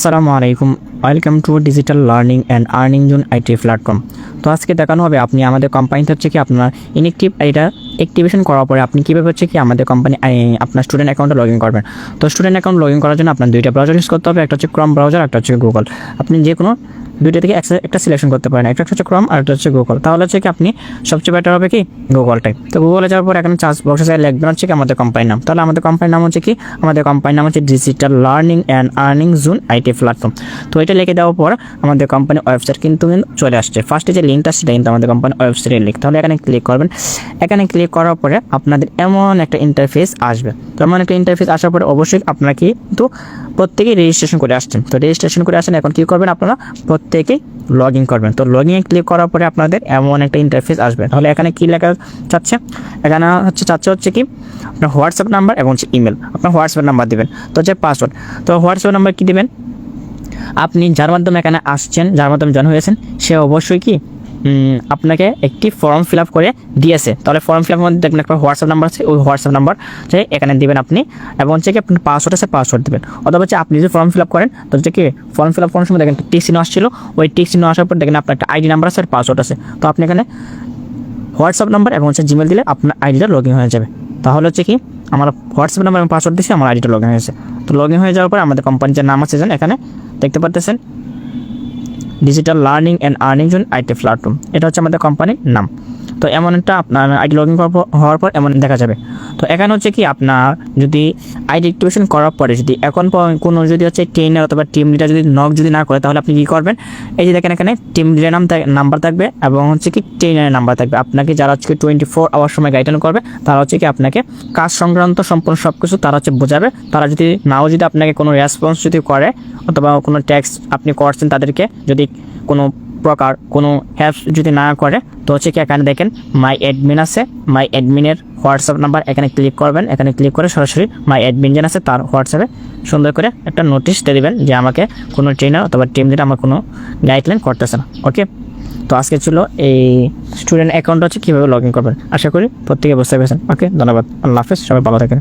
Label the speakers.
Speaker 1: আসসালামু আলাইকুম, welcome to digital learning and earning zone IT platform. তো আজকে দেখানো হবে আপনি আমাদের কোম্পানিতে হচ্ছে কি আপনার ইনএক্টিভ আইডিটা অ্যাক্টিভেশন করার পরে আপনি কীভাবে হচ্ছে কি আমাদের কোম্পানি আপনার স্টুডেন্ট অ্যাকাউন্টে লগ ইন করবেন। তো স্টুডেন্ট অ্যাকাউন্ট লগ ইন করার জন্য আপনার দুইটা ব্রাউজার ইউজ করতে হবে, একটা হচ্ছে ক্রম ব্রাউজার, একটা হচ্ছে গুগল। আপনি যে কোনো দুইটা থেকে একটা সিলেকশন করতে পারেন, একটা হচ্ছে ক্রম আর একটা হচ্ছে গুগল। তাহলে হচ্ছে কি আপনি সবচেয়ে বেটার হবে কি গুগলটাই। তো গুগলে যাওয়ার পর এখানে চার্জ বক্সে লিখবেন হচ্ছে কি আমাদের কোম্পানির নাম। তাহলে আমাদের কোম্পানির নাম হচ্ছে কি, আমাদের কোম্পানির নাম হচ্ছে digital learning and earning zone IT platform. তো এটা লিখে দেওয়ার পর আমাদের কোম্পানির ওয়েবসাইট কিন্তু চলে আসছে। ফার্স্টে যে লিঙ্কটা সেটা কিন্তু আমাদের কোম্পানির ওয়েবসাইটের লিঙ্ক। তাহলে এখানে ক্লিক করবেন। এখানে ক্লিক করার পরে আপনাদের এমন একটা ইন্টারফেস আসবে। তো এমন একটা ইন্টারফেস আসার পরে অবশ্যই আপনারা কিন্তু প্রত্যেকেই রেজিস্ট্রেশন করে আসছেন। তো রেজিস্ট্রেশন করে আসেন, এখন কী করবেন আপনারা প্রত্যেকেই লগ ইন করবেন। তো লগ ইনে ক্লিক করার পরে আপনাদের এমন একটা ইন্টারফেস আসবে। তাহলে এখানে কী লেখা চাচ্ছে, এখানে হচ্ছে কি আপনার হোয়াটসঅ্যাপ নাম্বার এবং হচ্ছে ইমেল। আপনার হোয়াটসঅ্যাপ নাম্বার দেবেন, তো হচ্ছে পাসওয়ার্ড। তো হোয়াটসঅ্যাপ নাম্বার কী দেবেন, আপনি যার মাধ্যমে এখানে আসছেন, যার মাধ্যমে জয়েন হয়েছেন, সে অবশ্যই কি আপনাকে একটি ফর্ম ফিল আপ করে দিয়েছে। তাহলে ফর্ম ফিল আপের মধ্যে দেখবেন একটা হোয়াটসঅ্যাপ নাম্বার আছে, ওই হোয়াটসঅ্যাপ নাম্বার এখানে দেবেন আপনি, এবং হচ্ছে কি আপনার পাসওয়ার্ড আছে, পাসওয়ার্ড দেবেন। অথবা হচ্ছে আপনি যদি ফর্ম ফিল আপ করেন, তো হচ্ছে কি ফর্ম ফিল আপ করার সময় দেখেন টিক চিহ্ন আসছিল, ওই টিক চিহ্ন আসার পর দেখেন আপনার একটা আইডি নাম্বার আছে আর পাসওয়ার্ড আছে। তো আপনি এখানে হোয়াটসঅ্যাপ নাম্বার এবং হচ্ছে জিমেল দিলে আপনার আইডিটা লগ ইন হয়ে যাবে। তাহলে হচ্ছে কি আমার হোয়াটসঅ্যাপ নাম্বার এবং পাসওয়ার্ড দিয়েছি, আমার আইডিটা লগ ইন হয়েছে। তো লগ ইন হয়ে যাওয়ার পর আমাদের কোম্পানির যে নাম আছে এখানে দেখতে পাচ্ছেন, digital learning and earning zone IT platform, এটা হচ্ছে আমাদের কোম্পানির নাম। তো এমন একটা আপনার আইডি লগ ইন হওয়ার পর এমন দেখা যাবে। তো এখানে হচ্ছে কি আপনার যদি আইডি অ্যাক্টিভেশন করার পরে যদি এখন কোনো যদি হচ্ছে ট্রেনার অথবা টিম লিডার যদি নক যদি না করে, তাহলে আপনি কী করবেন, এই যে দেখেন এখানে টিম লিডার নাম্বার থাকবে এবং হচ্ছে কি ট্রেনারের নাম্বার থাকবে। আপনাকে যারা হচ্ছে 24 আওয়ার সময় গাইডলাইন করবে, তারা হচ্ছে কি আপনাকে কাজ সংক্রান্ত সম্পূর্ণ সব কিছু তারা হচ্ছে বোঝাবে। তারা যদি আপনাকে কোনো রেসপন্স যদি করে অথবা কোনো ট্যাক্স আপনি করছেন, তাদেরকে যদি কোনো প্রকার কোনো হেল্প যদি না করে, তো হচ্ছে কি এখানে দেখেন মাই অ্যাডমিন আছে, মাই অ্যাডমিনের হোয়াটসঅ্যাপ নাম্বার এখানে ক্লিক করবেন। এখানে ক্লিক করে সরাসরি মাই অ্যাডমিন যেন আছে তার হোয়াটসঅ্যাপে সুন্দর করে একটা নোটিশ দিয়ে দেবেন যে আমাকে কোনো ট্রেনার অথবা টিম লিডার আমার কোনো গাইডলাইন করতেছে না। ওকে, তো আজকে ছিল এই স্টুডেন্ট অ্যাকাউন্ট হচ্ছে কীভাবে লগ ইন করবেন। আশা করি প্রত্যেকে বুঝতে পেরেছেন। ওকে, ধন্যবাদ, আল্লাহ হাফেজ, সবাই ভালো থাকেন।